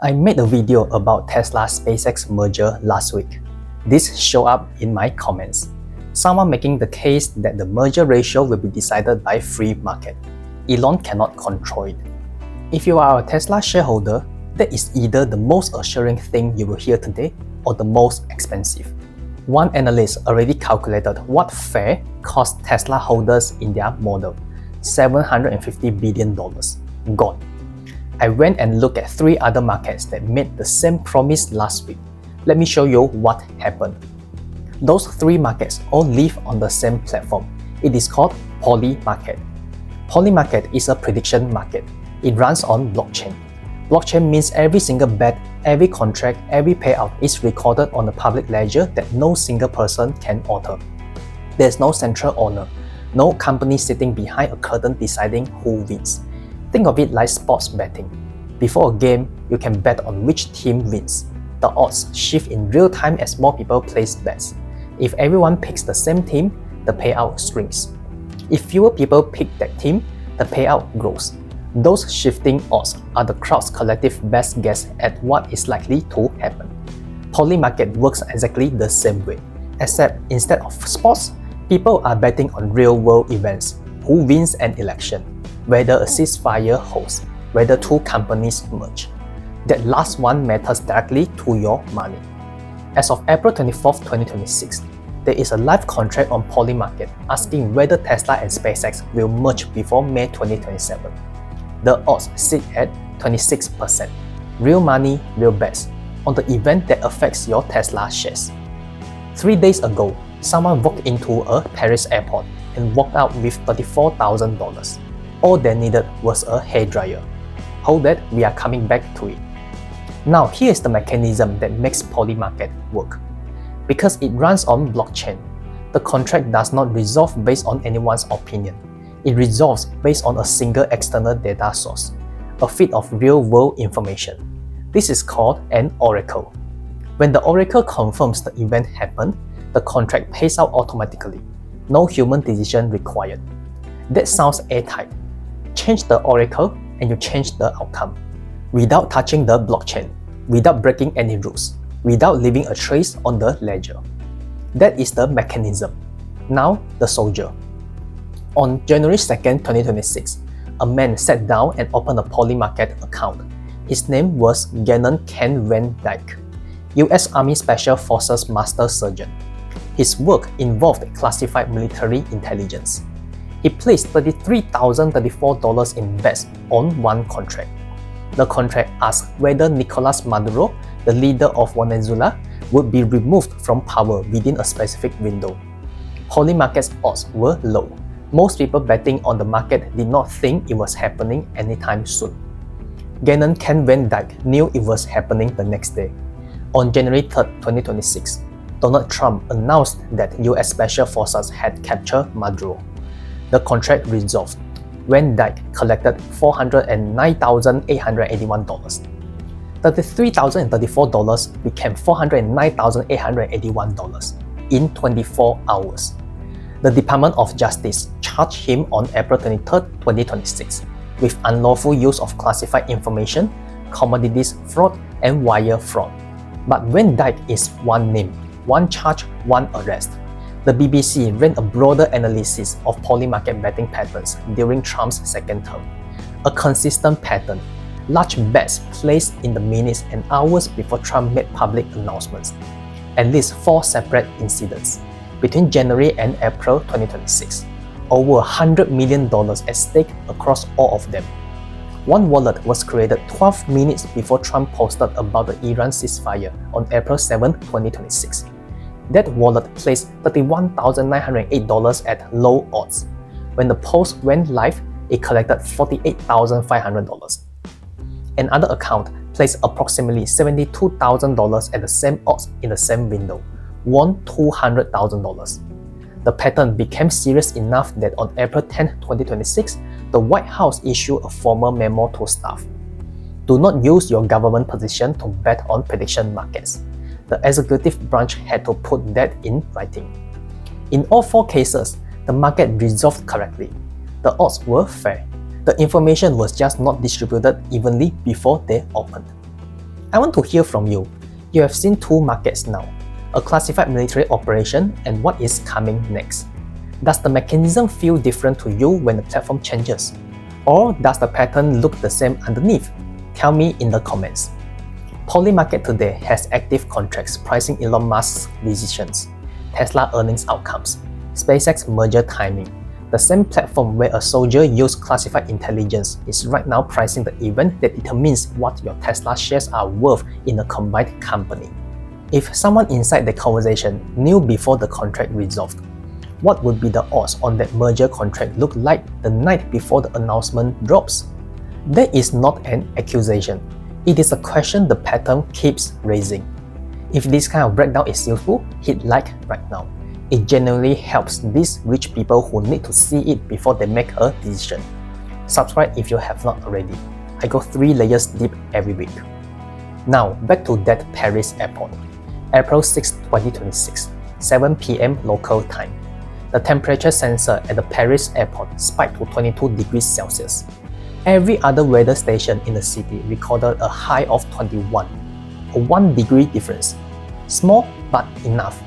I made a video about Tesla's SpaceX merger last week. This showed up in my comments. Someone making the case that the merger ratio will be decided by free market. Elon cannot control it. If you are a Tesla shareholder, that is either the most assuring thing you will hear today or the most expensive. One analyst already calculated what FAIR cost Tesla holders in their model: $750 billion. Gone. I went and looked at 3 other markets that made the same promise last week. Let me show you what happened. Those 3 markets all live on the same platform. It is called Polymarket. Polymarket is a prediction market. It runs on blockchain. Blockchain means every single bet, every contract, every payout is recorded on a public ledger that no single person can alter. There's no central owner, no company sitting behind a curtain deciding who wins. Think of it like sports betting. Before a game, you can bet on which team wins. The odds shift in real time as more people place bets. If everyone picks the same team, the payout shrinks. If fewer people pick that team, the payout grows. Those shifting odds are the crowd's collective best guess at what is likely to happen. Polymarket works exactly the same way, except instead of sports, people are betting on real-world events: who wins an election, whether a ceasefire holds, whether 2 companies merge. That last one matters directly to your money. As of April 24, 2026, there is a live contract on Polymarket asking whether Tesla and SpaceX will merge before May 2027. The odds sit at 26%. Real money, real bets, on the event that affects your Tesla shares. 3 days ago, someone walked into a Paris airport and walked out with $34,000. All they needed was a hairdryer. Hold that, we are coming back to it. Now here is the mechanism that makes Polymarket work. Because it runs on blockchain, the contract does not resolve based on anyone's opinion. It resolves based on a single external data source, a feed of real-world information. This is called an oracle. When the oracle confirms the event happened, the contract pays out automatically. No human decision required. That sounds airtight. Change the oracle and you change the outcome, without touching the blockchain, without breaking any rules, without leaving a trace on the ledger. That is the mechanism. Now, the soldier. On January 2nd, 2026, a man sat down and opened a Polymarket account. His name was Gannon Ken Van Dyke, US Army Special Forces Master Sergeant. His work involved classified military intelligence. He placed $33,034 in bets on one contract. The contract asked whether Nicolas Maduro, the leader of Venezuela, would be removed from power within a specific window. Polymarket's odds were low. Most people betting on the market did not think it was happening anytime soon. Gannon Ken Van Dyke knew it was happening the next day. On January 3, 2026, Donald Trump announced that US Special Forces had captured Maduro. The contract resolved. Van Dyke collected $409,881. $33,034 became $409,881 in 24 hours. The Department of Justice charged him on April 23, 2026 with unlawful use of classified information, commodities fraud, and wire fraud. But Van Dyke is one name, one charge, one arrest. The BBC ran a broader analysis of Polymarket betting patterns during Trump's second term. A consistent pattern: large bets placed in the minutes and hours before Trump made public announcements. At least 4 separate incidents. Between January and April 2026, over $100 million at stake across all of them. One wallet was created 12 minutes before Trump posted about the Iran ceasefire on April 7, 2026. That wallet placed $31,908 at low odds. When the post went live, it collected $48,500. Another account placed approximately $72,000 at the same odds in the same window, won $200,000. The pattern became serious enough that on April 10, 2026, the White House issued a formal memo to staff. Do not use your government position to bet on prediction markets. The executive branch had to put that in writing. In all 4 cases, the market resolved correctly. The odds were fair. The information was just not distributed evenly before they opened. I want to hear from you. You have seen two markets now, a classified military operation and what is coming next. Does the mechanism feel different to you when the platform changes? Or does the pattern look the same underneath? Tell me in the comments. Polymarket today has active contracts pricing Elon Musk's decisions, Tesla earnings outcomes, SpaceX merger timing. The same platform where a soldier used classified intelligence is right now pricing the event that determines what your Tesla shares are worth in a combined company. If someone inside the conversation knew before the contract resolved, what would be the odds on that merger contract look like the night before the announcement drops? That is not an accusation. It is a question the pattern keeps raising. If this kind of breakdown is useful, hit like right now. It genuinely helps these rich people who need to see it before they make a decision. Subscribe if you have not already. I go 3 layers deep every week. Now, back to that Paris airport. April 6, 2026, 7 p.m. local time. The temperature sensor at the Paris airport spiked to 22 degrees Celsius. Every other weather station in the city recorded a high of 21, a 1 degree difference. Small but enough.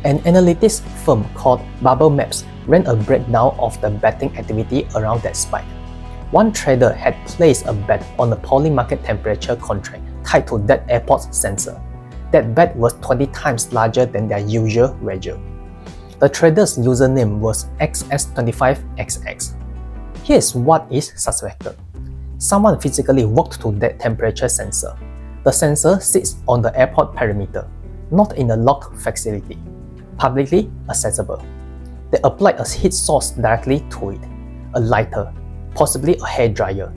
An analytics firm called Bubble Maps ran a breakdown of the betting activity around that spike. One trader had placed a bet on a Polymarket temperature contract tied to that airport's sensor. That bet was 20 times larger than their usual wager. The trader's username was XS25XX. Here's what is suspected. Someone physically walked to that temperature sensor. The sensor sits on the airport perimeter, not in a locked facility, publicly accessible. They applied a heat source directly to it, a lighter, possibly a hairdryer.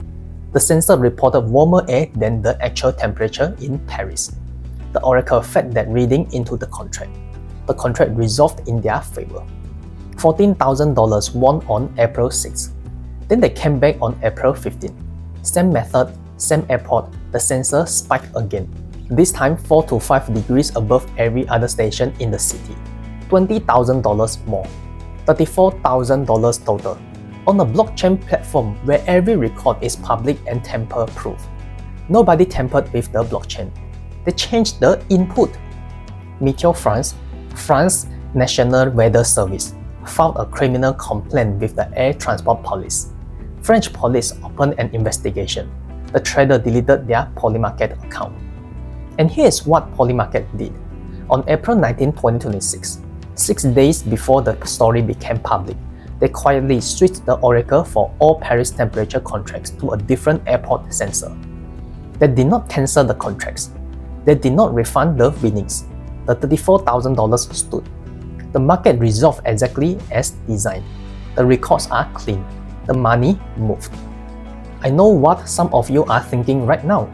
The sensor reported warmer air than the actual temperature in Paris. The oracle fed that reading into the contract. The contract resolved in their favor. $14,000 won on April 6. Then they came back on April 15. Same method, same airport, the sensor spiked again. This time 4 to 5 degrees above every other station in the city. $20,000 more. $34,000 total. On a blockchain platform where every record is public and tamper-proof. Nobody tampered with the blockchain. They changed the input. Météo France, France National Weather Service, filed a criminal complaint with the Air Transport Police. French police opened an investigation. The trader deleted their Polymarket account. And here's what Polymarket did. On April 19, 2026, 6 days before the story became public, they quietly switched the oracle for all Paris temperature contracts to a different airport sensor. They did not cancel the contracts. They did not refund the winnings. The $34,000 stood. The market resolved exactly as designed. The records are clean. The money moved. I know what some of you are thinking right now.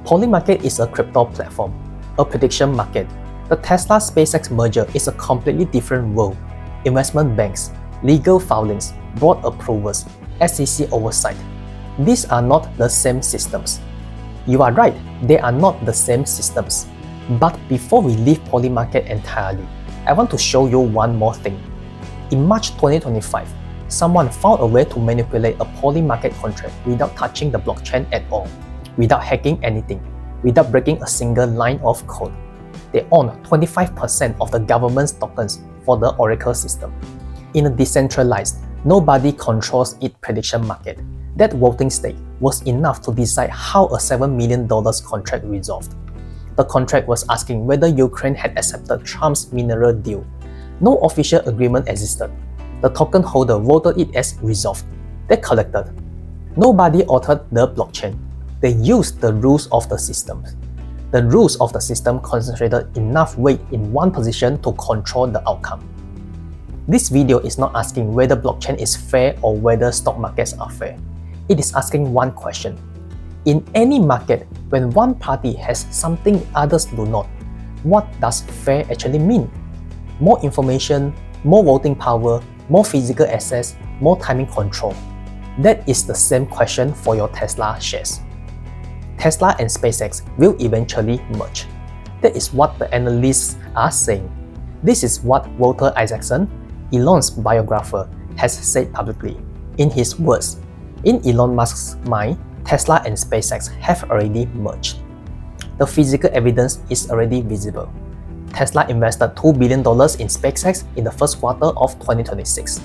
Polymarket is a crypto platform, a prediction market. The Tesla SpaceX merger is a completely different world. Investment banks, legal filings, board approvals, SEC oversight. These are not the same systems. You are right, they are not the same systems. But before we leave Polymarket entirely, I want to show you one more thing. In March 2025, someone found a way to manipulate a Polymarket contract without touching the blockchain at all, without hacking anything, without breaking a single line of code. They own 25% of the government's tokens for the Oracle system. In a decentralized, nobody controls its prediction market, that voting stake was enough to decide how a $7 million contract resolved. The contract was asking whether Ukraine had accepted Trump's mineral deal. No official agreement existed. The token holder voted it as resolved. They collected. Nobody altered the blockchain. They used the rules of the system. The rules of the system concentrated enough weight in one position to control the outcome. This video is not asking whether blockchain is fair or whether stock markets are fair. It is asking one question. In any market, when one party has something others do not, what does fair actually mean? More information, more voting power, more physical access, more timing control. That is the same question for your Tesla shares. Tesla and SpaceX will eventually merge. That is what the analysts are saying. This is what Walter Isaacson, Elon's biographer, has said publicly. In his words, in Elon Musk's mind, Tesla and SpaceX have already merged. The physical evidence is already visible. Tesla invested $2 billion in SpaceX in the first quarter of 2026.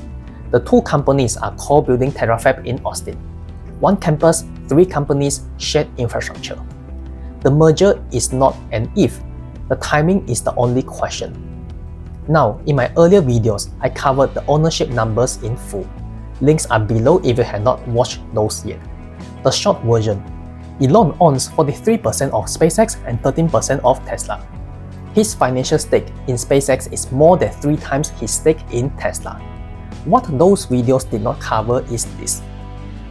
The two companies are co-building Terafab in Austin. One campus, three companies, shared infrastructure. The merger is not an if, the timing is the only question. Now, in my earlier videos, I covered the ownership numbers in full. Links are below if you have not watched those yet. The short version: Elon owns 43% of SpaceX and 13% of Tesla. His financial stake in SpaceX is more than 3 times his stake in Tesla. What those videos did not cover is this.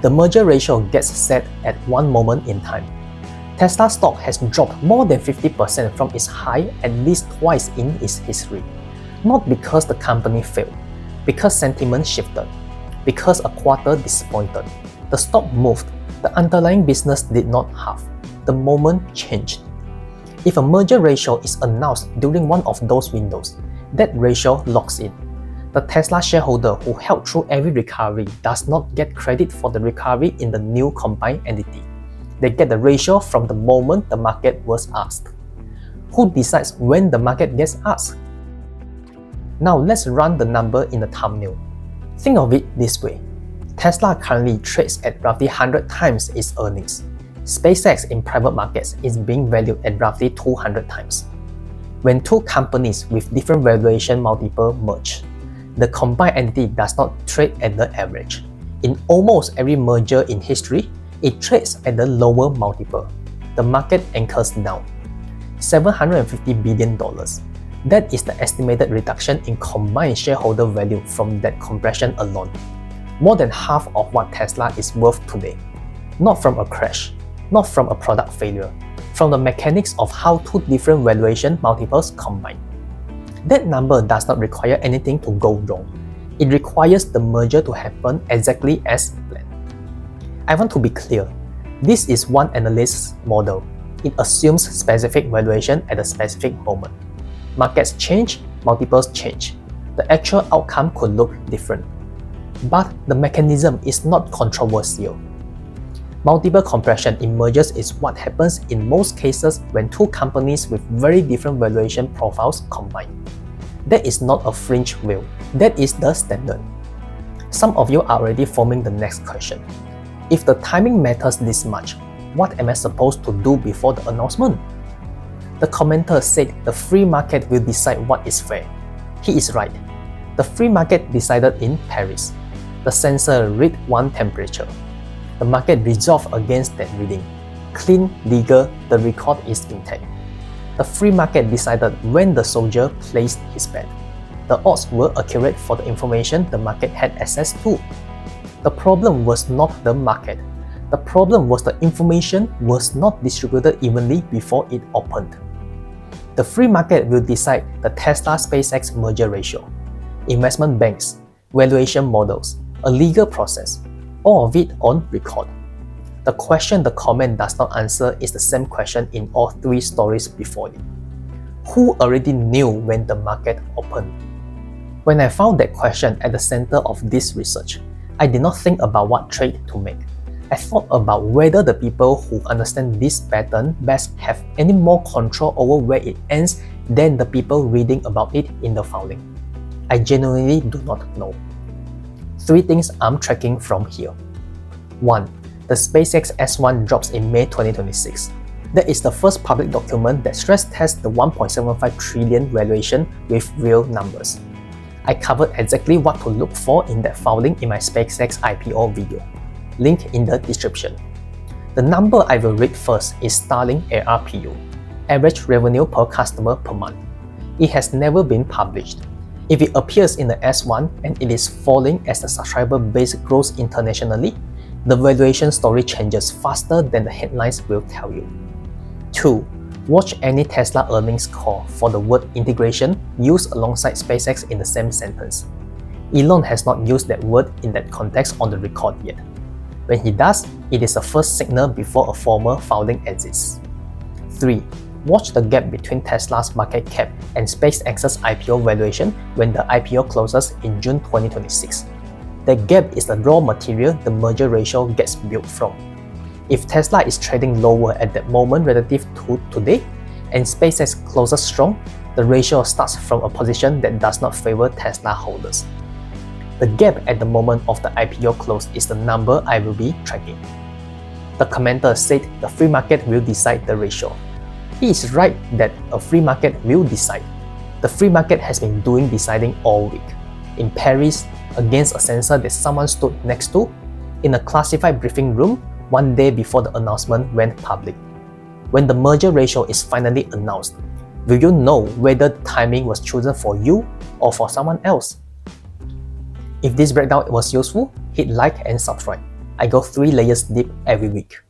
The merger ratio gets set at one moment in time. Tesla stock has dropped more than 50% from its high at least twice in its history. Not because the company failed, because sentiment shifted, because a quarter disappointed. The stock moved, the underlying business did not halve. The moment changed. If a merger ratio is announced during one of those windows, that ratio locks in. The Tesla shareholder who held through every recovery does not get credit for the recovery in the new combined entity. They get the ratio from the moment the market was asked. Who decides when the market gets asked? Now let's run the number in the thumbnail. Think of it this way. Tesla currently trades at roughly 100 times its earnings. SpaceX in private markets is being valued at roughly 200 times. When two companies with different valuation multiple merge, the combined entity does not trade at the average. In almost every merger in history, it trades at the lower multiple. The market anchors down. $750 billion. That is the estimated reduction in combined shareholder value from that compression alone. More than half of what Tesla is worth today. Not from a crash, not from a product failure, from the mechanics of how two different valuation multiples combine. That number does not require anything to go wrong. It requires the merger to happen exactly as planned. I want to be clear. This is one analyst's model. It assumes specific valuation at a specific moment. Markets change, multiples change. The actual outcome could look different. But the mechanism is not controversial. Multiple compression in mergers is what happens in most cases when two companies with very different valuation profiles combine. That is not a fringe view. That is the standard. Some of you are already forming the next question. If the timing matters this much, what am I supposed to do before the announcement? The commenter said the free market will decide what is fair. He is right. The free market decided in Paris. The sensor read one temperature. The market resolved against that reading. Clean, legal, the record is intact. The free market decided when the soldier placed his bet. The odds were accurate for the information the market had access to. The problem was not the market. The problem was the information was not distributed evenly before it opened. The free market will decide the Tesla-SpaceX merger ratio, investment banks, valuation models, a legal process, all of it on record. The question the comment does not answer is the same question in all three stories before it. Who already knew when the market opened? When I found that question at the center of this research, I did not think about what trade to make. I thought about whether the people who understand this pattern best have any more control over where it ends than the people reading about it in the filing. I genuinely do not know. 3 things I'm tracking from here. 1. The SpaceX S1 drops in May 2026. That is the first public document that stress tests the 1.75 trillion valuation with real numbers. I covered exactly what to look for in that filing in my SpaceX IPO video. Link in the description. The number I will read first is Starlink ARPU, average revenue per customer per month. It has never been published. If it appears in the S1 and it is falling as the subscriber base grows internationally, the valuation story changes faster than the headlines will tell you. 2. Watch any Tesla earnings call for the word integration used alongside SpaceX in the same sentence. Elon has not used that word in that context on the record yet. When he does, it is a first signal before a formal filing exists. 3. Watch the gap between Tesla's market cap and SpaceX's IPO valuation when the IPO closes in June 2026. That gap is the raw material the merger ratio gets built from. If Tesla is trading lower at that moment relative to today, and SpaceX closes strong, the ratio starts from a position that does not favor Tesla holders. The gap at the moment of the IPO close is the number I will be tracking. The commenter said the free market will decide the ratio. He is right that a free market will decide. The free market has been doing deciding all week. In Paris, against a sensor that someone stood next to, in a classified briefing room one day before the announcement went public. When the merger ratio is finally announced, will you know whether the timing was chosen for you or for someone else? If this breakdown was useful, hit like and subscribe. I go 3 layers deep every week.